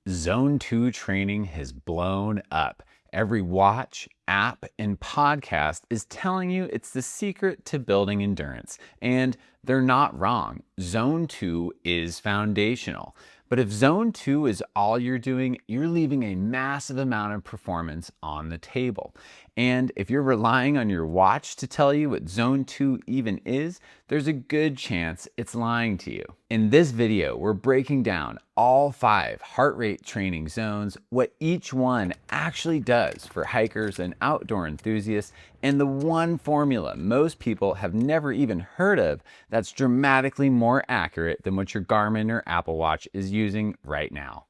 Zone 2 training has blown up. Every watch, app, and podcast is telling you it's the secret to building endurance. And they're not wrong. Zone 2 is foundational. But if Zone 2 is all you're doing, you're leaving a massive amount of performance on the table. And if you're relying on your watch to tell you what Zone 2 even is, there's a good chance it's lying to you. In this video, we're breaking down all 5 heart rate training zones, what each one actually does for hikers and outdoor enthusiasts, and the one formula most people have never even heard of that's dramatically more accurate than what your Garmin or Apple Watch is using right now.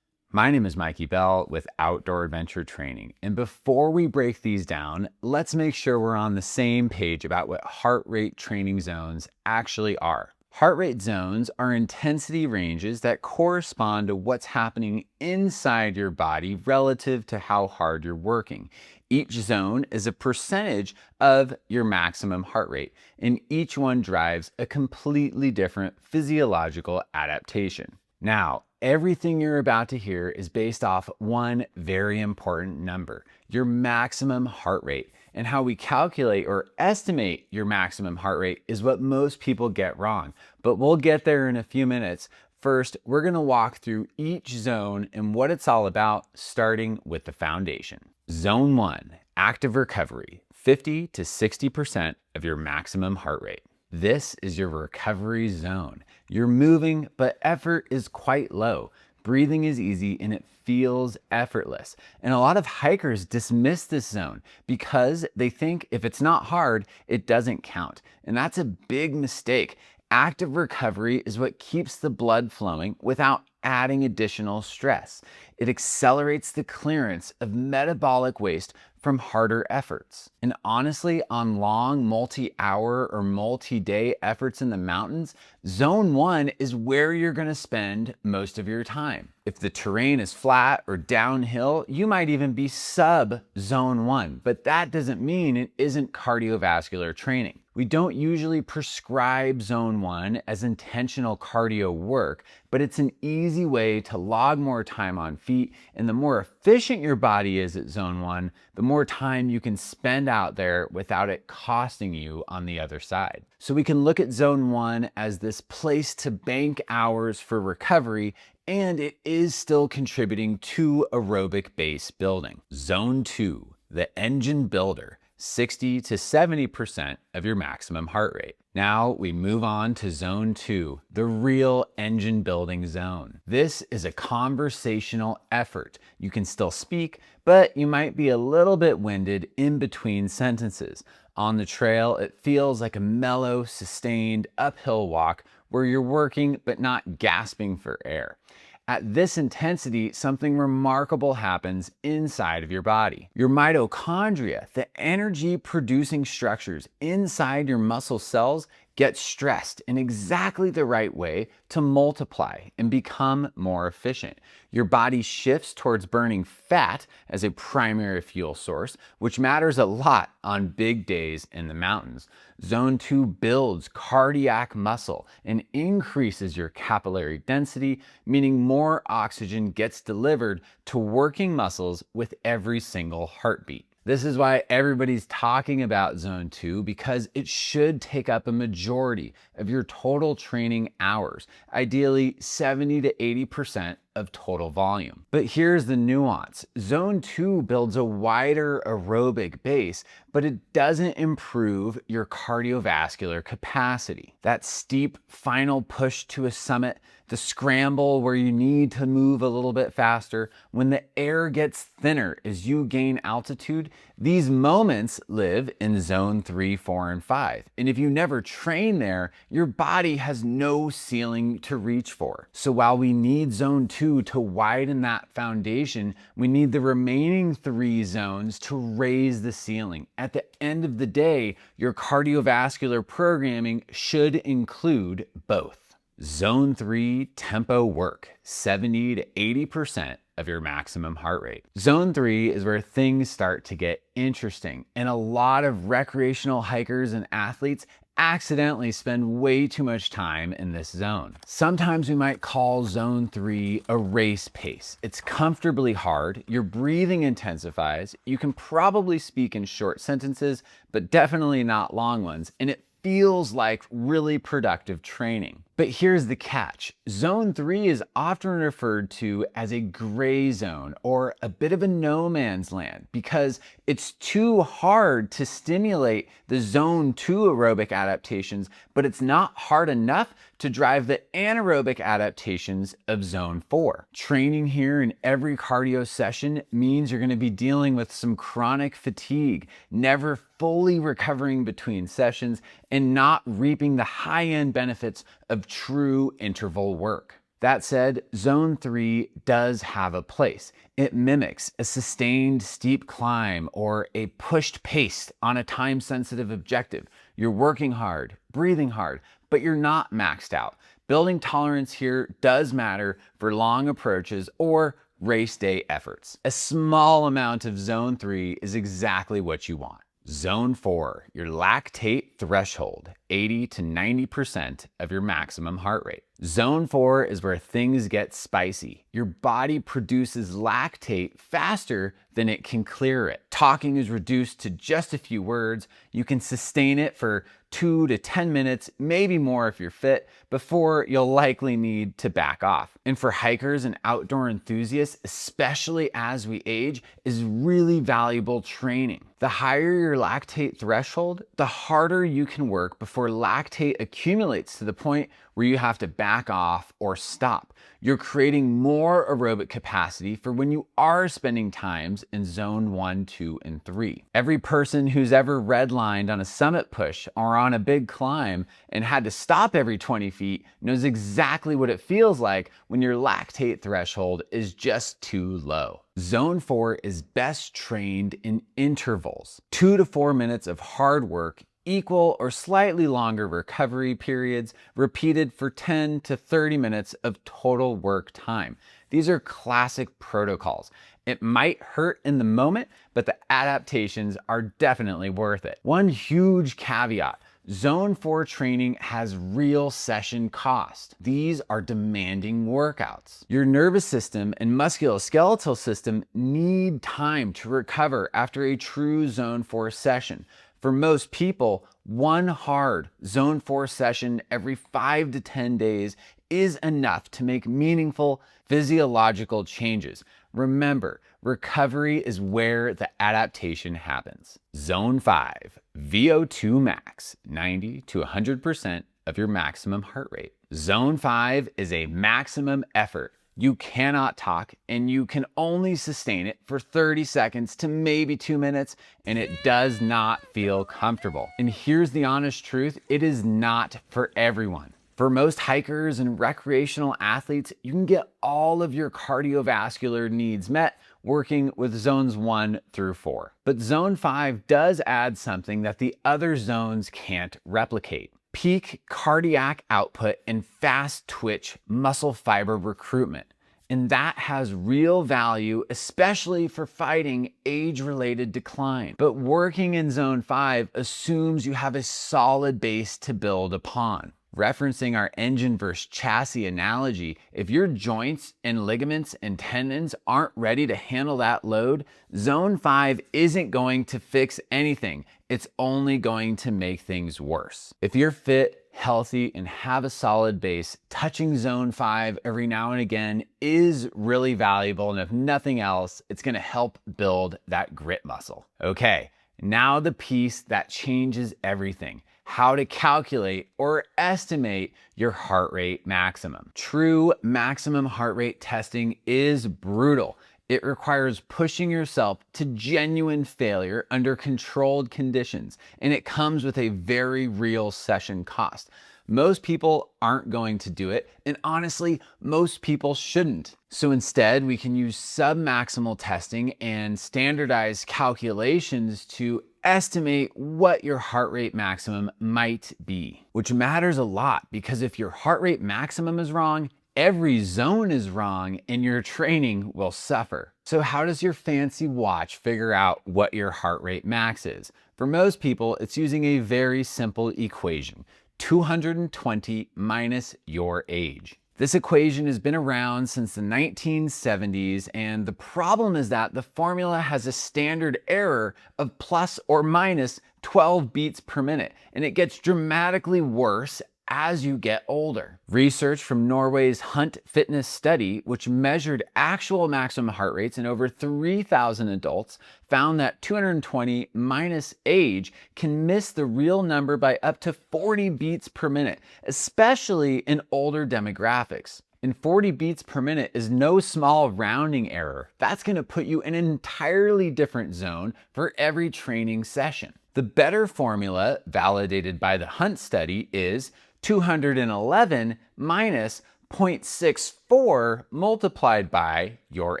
My name is Mikey Bell with Outdoor Adventure Training, and before we break these down, let's make sure we're on the same page about what heart rate training zones actually are. Heart rate zones are intensity ranges that correspond to what's happening inside your body relative to how hard you're working. Each zone is a percentage of your maximum heart rate, and each one drives a completely different physiological adaptation. Now, everything you're about to hear is based off one very important number, your maximum heart rate. And how we calculate or estimate your maximum heart rate is what most people get wrong. But we'll get there in a few minutes. First, we're going to walk through each zone and what it's all about, starting with the foundation. Zone 1, active recovery, 50 to 60% of your maximum heart rate. This is your recovery zone. You're moving, but effort is quite low. Breathing is easy and it feels effortless. And a lot of hikers dismiss this zone because they think if it's not hard, it doesn't count. And that's a big mistake. Active recovery is what keeps the blood flowing without adding additional stress. It accelerates the clearance of metabolic waste from harder efforts. And honestly, on long multi-hour or multi-day efforts in the mountains, Zone 1 is where you're going to spend most of your time. If the terrain is flat or downhill, you might even be sub Zone 1, but that doesn't mean it isn't cardiovascular training. We don't usually prescribe Zone 1 as intentional cardio work, but it's an easy way to log more time on feet, and the more efficient your body is at Zone 1, the more time you can spend out there without it costing you on the other side. So we can look at Zone 1 as this place to bank hours for recovery, and it is still contributing to aerobic base building. Zone 2, the engine builder, 60 to 70% of your maximum heart rate. Now we move on to Zone 2, the real engine building zone. This is a conversational effort. You can still speak, but you might be a little bit winded in between sentences. On the trail, it feels like a mellow, sustained uphill walk where you're working but not gasping for air. At this intensity, something remarkable happens inside of your body. Your mitochondria, the energy-producing structures inside your muscle cells, get stressed in exactly the right way to multiply and become more efficient. Your body shifts towards burning fat as a primary fuel source, which matters a lot on big days in the mountains. Zone 2 builds cardiac muscle and increases your capillary density, meaning more oxygen gets delivered to working muscles with every single heartbeat. This is why everybody's talking about Zone 2, because it should take up a majority of your total training hours, ideally 70 to 80% of total volume. But here's the nuance. Zone 2 builds a wider aerobic base, but it doesn't improve your cardiovascular capacity. That steep final push to a summit, the scramble where you need to move a little bit faster, when the air gets thinner as you gain altitude, these moments live in Zone 3, 4, and 5. And if you never train there, your body has no ceiling to reach for. So while we need Zone 2 to widen that foundation, we need the remaining 3 zones to raise the ceiling. At the end of the day, your cardiovascular programming should include both. Zone 3, tempo work, 70 to 80% of your maximum heart rate. Zone 3 is where things start to get interesting, and a lot of recreational hikers and athletes accidentally spend way too much time in this zone. Sometimes we might call zone 3 a race pace. It's comfortably hard, your breathing intensifies, you can probably speak in short sentences, but definitely not long ones, and it feels like really productive training. But here's the catch. Zone 3 is often referred to as a gray zone or a bit of a no man's land because it's too hard to stimulate the zone 2 aerobic adaptations, but it's not hard enough to drive the anaerobic adaptations of zone 4. Training here in every cardio session means you're going to be dealing with some chronic fatigue, never fully recovering between sessions, and not reaping the high-end benefits of true interval work. That said, zone 3 does have a place. It mimics a sustained steep climb or a pushed pace on a time-sensitive objective. You're working hard, breathing hard, but you're not maxed out. Building tolerance here does matter for long approaches or race day efforts. A small amount of zone 3 is exactly what you want. Zone 4, your lactate threshold, 80 to 90% of your maximum heart rate. Zone 4 is where things get spicy. Your body produces lactate faster than it can clear it. Talking is reduced to just a few words. You can sustain it for 2 to 10 minutes, maybe more if you're fit, before you'll likely need to back off. And for hikers and outdoor enthusiasts, especially as we age, is really valuable training. The higher your lactate threshold, the harder you can work before lactate accumulates to the point where you have to back off or stop. You're creating more aerobic capacity for when you are spending times in zone 1, 2, and 3. Every person who's ever redlined on a summit push or on a big climb and had to stop every 20 feet knows exactly what it feels like when your lactate threshold is just too low. Zone 4 is best trained in intervals, 2 to 4 minutes of hard work, equal or slightly longer recovery periods, repeated for 10 to 30 minutes of total work time. These are classic protocols. It might hurt in the moment, but the adaptations are definitely worth it. One huge caveat: Zone 4 training has real session cost. These are demanding workouts. Your nervous system and musculoskeletal system need time to recover after a true Zone 4 session. For most people, one hard Zone 4 session every 5 to 10 days is enough to make meaningful physiological changes. Remember, recovery is where the adaptation happens. Zone 5, VO2 Max, 90 to 100% of your maximum heart rate. Zone 5 is a maximum effort. You cannot talk and you can only sustain it for 30 seconds to maybe 2 minutes, and it does not feel comfortable. And here's the honest truth, it is not for everyone. For most hikers and recreational athletes, you can get all of your cardiovascular needs met working with zones 1 through 4. But zone 5 does add something that the other zones can't replicate: peak cardiac output and fast twitch muscle fiber recruitment. And that has real value, especially for fighting age-related decline. But working in zone 5 assumes you have a solid base to build upon. Referencing our engine versus chassis analogy, if your joints and ligaments and tendons aren't ready to handle that load, zone 5 isn't going to fix anything. It's only going to make things worse. If you're fit, healthy, and have a solid base, touching zone 5 every now and again is really valuable. And if nothing else, it's going to help build that grit muscle. Okay, now the piece that changes everything: how to calculate or estimate your heart rate maximum. True maximum heart rate testing is brutal. It requires pushing yourself to genuine failure under controlled conditions, and it comes with a very real session cost. Most people aren't going to do it, and honestly, most people shouldn't. So instead, we can use submaximal testing and standardized calculations to estimate what your heart rate maximum might be, which matters a lot because if your heart rate maximum is wrong, every zone is wrong and your training will suffer. So how does your fancy watch figure out what your heart rate max is? For most people, it's using a very simple equation: 220 minus your age. This equation has been around since the 1970s, and the problem is that the formula has a standard error of plus or minus 12 beats per minute, and it gets dramatically worse as you get older. Research from Norway's Hunt Fitness study, which measured actual maximum heart rates in over 3,000 adults, found that 220 minus age can miss the real number by up to 40 beats per minute, especially in older demographics. And 40 beats per minute is no small rounding error. That's going to put you in an entirely different zone for every training session. The better formula, validated by the Hunt study, is 211 minus 0.64 multiplied by your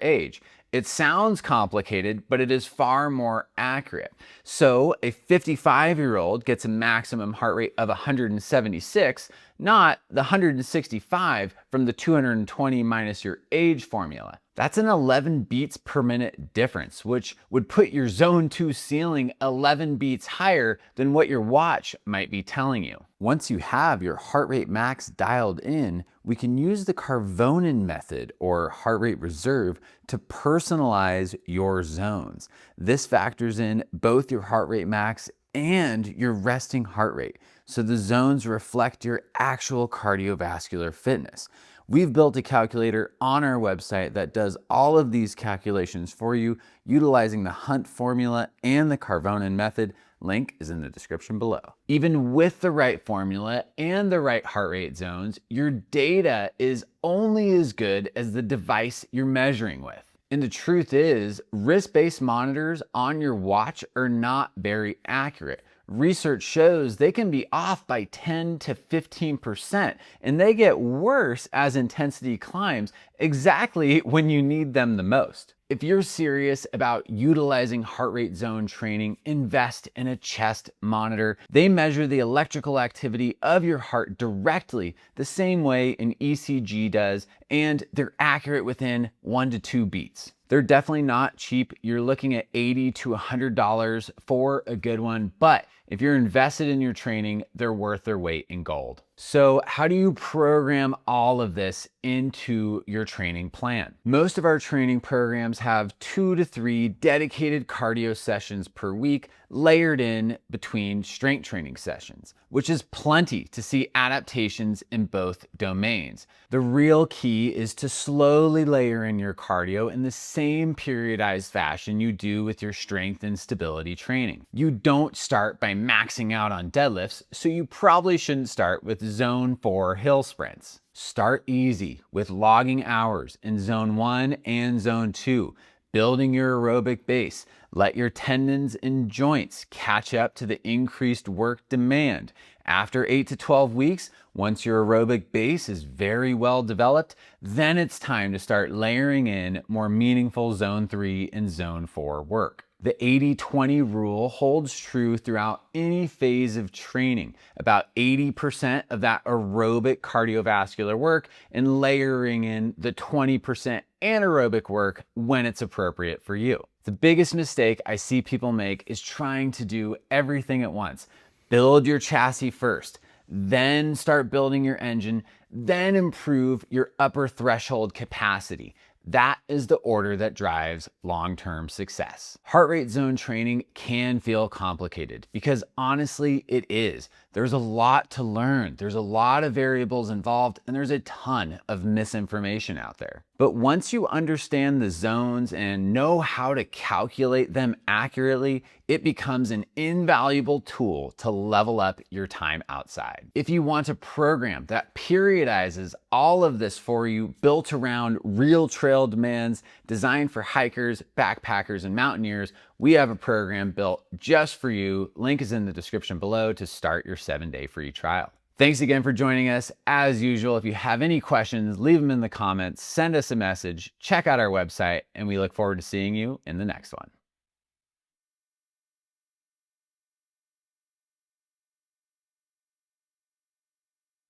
age. It sounds complicated, but it is far more accurate. So a 55-year-old gets a maximum heart rate of 176, not the 165 from the 220 minus your age formula. That's an 11 beats per minute difference, which would put your zone 2 ceiling 11 beats higher than what your watch might be telling you. Once you have your heart rate max dialed in, we can use the Karvonen method, or heart rate reserve, to personalize your zones. This factors in both your heart rate max and your resting heart rate, so the zones reflect your actual cardiovascular fitness. We've built a calculator on our website that does all of these calculations for you, utilizing the Hunt formula and the Karvonen method. Link is in the description below. Even with the right formula and the right heart rate zones, your data is only as good as the device you're measuring with. And the truth is, wrist-based monitors on your watch are not very accurate. Research shows they can be off by 10 to 15%, and they get worse as intensity climbs, exactly when you need them the most. If you're serious about utilizing heart rate zone training, invest in a chest monitor. They measure the electrical activity of your heart directly, the same way an ECG does, and they're accurate within 1 to 2 beats. They're definitely not cheap. You're looking at $80 to $100 for a good one, but if you're invested in your training, they're worth their weight in gold. So how do you program all of this into your training plan? Most of our training programs have 2 to 3 dedicated cardio sessions per week, layered in between strength training sessions, which is plenty to see adaptations in both domains. The real key is to slowly layer in your cardio in the same periodized fashion you do with your strength and stability training. You don't start by maxing out on deadlifts, so you probably shouldn't start with zone 4 hill sprints. Start easy with logging hours in zone 1 and zone 2, building your aerobic base. Let your tendons and joints catch up to the increased work demand. After 8 to 12 weeks, once your aerobic base is very well developed, then it's time to start layering in more meaningful zone 3 and zone 4 work. The 80-20 rule holds true throughout any phase of training. About 80% of that aerobic cardiovascular work, and layering in the 20% anaerobic work when it's appropriate for you. The biggest mistake I see people make is trying to do everything at once. Build your chassis first, then start building your engine, then improve your upper threshold capacity. That is the order that drives long-term success. Heart rate zone training can feel complicated because honestly, it is. There's a lot to learn. There's a lot of variables involved, and there's a ton of misinformation out there. But once you understand the zones and know how to calculate them accurately, it becomes an invaluable tool to level up your time outside. If you want a program that periodizes all of this for you, built around real trail demands, designed for hikers, backpackers, and mountaineers, we have a program built just for you. Link is in the description below to start your 7-day free trial. Thanks again for joining us. As usual, if you have any questions, leave them in the comments, send us a message, check out our website, and we look forward to seeing you in the next one.